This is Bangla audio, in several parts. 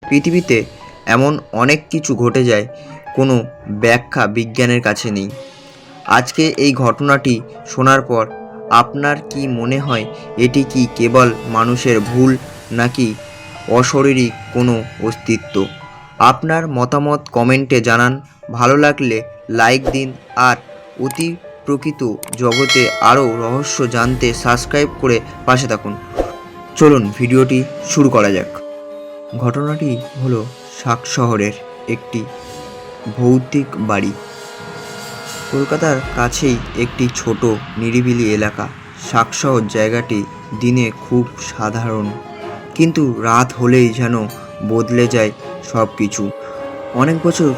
পৃথিবীতে এমন অনেক কিছু ঘটে যায়, কোনো ব্যাখ্যা বিজ্ঞানের কাছে নেই। আজকে এই ঘটনাটি শোনার পর আপনার কি মনে হয়, এটি কি কেবল মানুষের ভুল নাকি অশরীরী কোনো অস্তিত্ব? আপনার মতামত কমেন্টে জানান। ভালো লাগলে লাইক দিন, আর অতি প্রকৃত জগতে আরও রহস্য জানতে সাবস্ক্রাইব করে পাশে থাকুন। চলুন ভিডিওটি শুরু করা যাক। ঘটনাটি হলো শাক শহরের একটি ভৌতিক বাড়ি। কলকাতার কাছেই একটি ছোট নিরিবিলি এলাকা। শাক শহর জায়গাটি দিনে খুব সাধারণ, কিন্তু রাত হলেই যেন বদলে যায় সব কিছু। অনেক বছর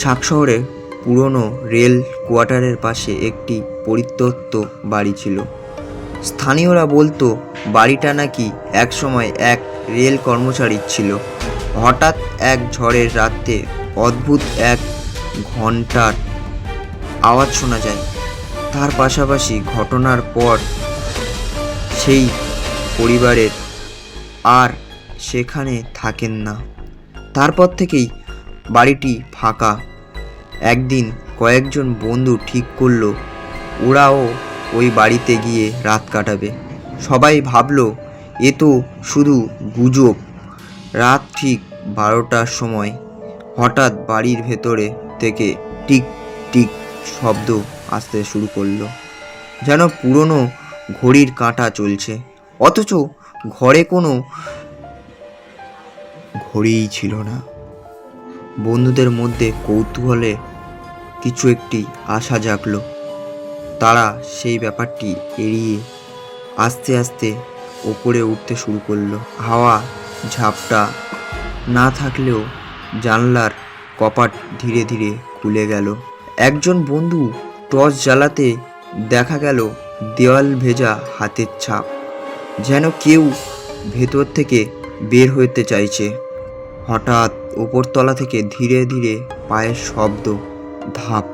শাক শহরে পুরনো রেল কোয়ার্টারের পাশে একটি পরিত্যক্ত বাড়ি ছিল। স্থানীয়রা বলতো বাড়িটা নাকি একসময় এক রেল কর্মচারীর ছিল। হঠাৎ এক ঝড়ের রাতে অদ্ভুত এক ঘন্টার আওয়াজ শোনা যায়। তার পাশাপাশি ঘটনার পর সেই পরিবারের আর সেখানে থাকেন না। তারপর থেকেই বাড়িটি ফাঁকা। একদিন কয়েকজন বন্ধু ঠিক করলো ওরাও ওই বাড়িতে গিয়ে রাত কাটাবে। সবাই ভাবলো এ তো শুধু গুজব। রাত ঠিক 12টার সময় হঠাৎ বাড়ির ভেতরে থেকে টিক টিক শব্দ আসতে শুরু করলো, যেন পুরনো ঘড়ির কাঁটা চলছে, অথচ ঘরে কোনো ঘড়িই ছিল না। বন্ধুদের মধ্যে কৌতূহলে কিছু একটি আশা জাগলো। তারা সেই ব্যাপারটি এড়িয়ে আস্তে আস্তে ওপরে উঠতে শুরু করলো। হাওয়া ঝাপটা না থাকলেও জানলার কপাট ধীরে ধীরে খুলে গেল। একজন বন্ধু টর্চ জ্বালাতে দেখা গেল দেওয়াল ভেজা হাতের ছাপ, যেন কেউ ভেতর থেকে বের হতে চাইছে। হঠাৎ উপরতলা থেকে ধীরে ধীরে পায়ের শব্দ, ধাপ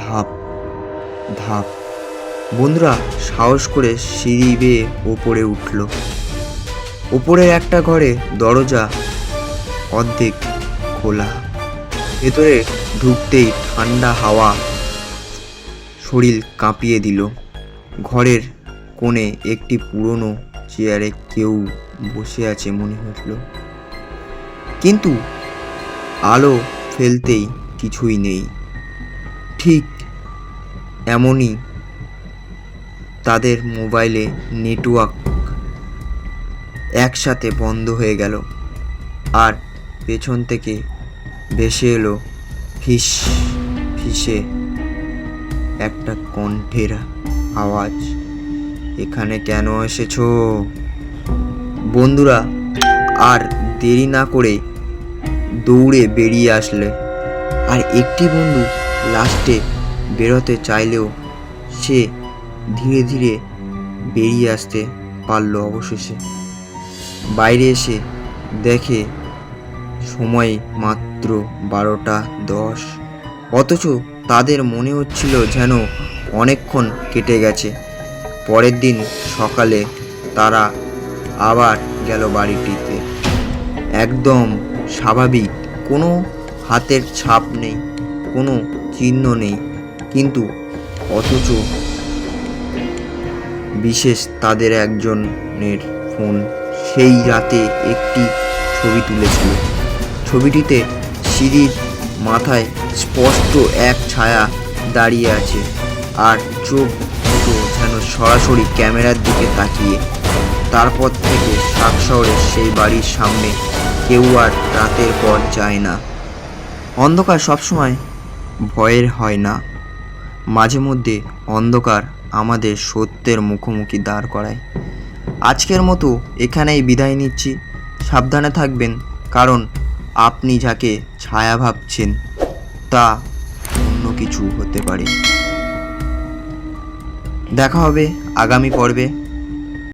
ধাপ ধাপ। বন্ধুরা সাহস করে সিঁড়ি বেয়ে ওপরে উঠল। ওপরের একটা ঘরে দরজা অর্ধেক খোলা। ভেতরে ঢুকতেই ঠান্ডা হাওয়া শরীর কাঁপিয়ে দিল। ঘরের কোণে একটি পুরনো চেয়ারে কেউ বসে আছে মনে হলো, কিন্তু আলো ফেলতেই কিছুই নেই। ঠিক এমনই তাদের মোবাইলে নেটওয়ার্ক একসাথে বন্ধ হয়ে গেল, আর পেছন থেকে ভেসে এলো ফিস ফিসে একটা কণ্ঠের আওয়াজ, এখানে কেন এসেছো? বন্ধুরা আর দেরি না করে দৌড়ে বেরিয়ে আসলে, আর একটি বন্ধু লাস্টে বেরোতে চাইলেও সে ধীরে ধীরে বেরিয়ে আসতে পারল। অবশেষে বাইরে এসে দেখে সময় মাত্র 12:10, অথচ তাদের মনে হচ্ছিল যেন অনেকক্ষণ কেটে গেছে। পরের দিন সকালে তারা আবার গেল বাড়িটিতে, একদম স্বাভাবিক, কোনো হাতের ছাপ নেই, কোনো চিহ্ন নেই, কিন্তু অথচ বিশেষ তাদের একজনের ফোন সেই রাতে একটি ছবি তুলেছিল। ছবিটিতে সিঁড়ির মাথায় স্পষ্ট এক ছায়া দাঁড়িয়ে আছে, আর চোখ দুটো যেন সরাসরি ক্যামেরার দিকে তাকিয়ে। তারপর থেকে শাক শহরের সেই বাড়ির সামনে কেউ আর রাতের পর যায় না। অন্ধকার সবসময় ভয়ের হয় না, মাঝে মধ্যে অন্ধকার আমাদের সত্যের মুখোমুখি দাঁড় করায়। আজকের মতো এখানেই বিদায় নিচ্ছি। সাবধানে থাকবেন, কারণ আপনি যাকে ছায়া ভাবছেন তা অন্য কিছু হতে পারে। দেখা হবে আগামী পর্বে।